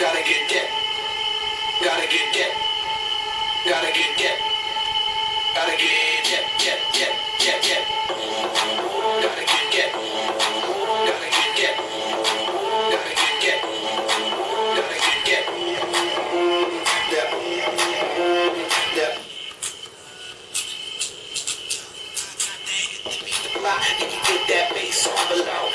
Gotta get that. Gotta get that. Gotta get that. Gotta get that. Get. Gotta get that. Gotta get that. Gotta get that. Gotta get that. That. If you get that bass on below,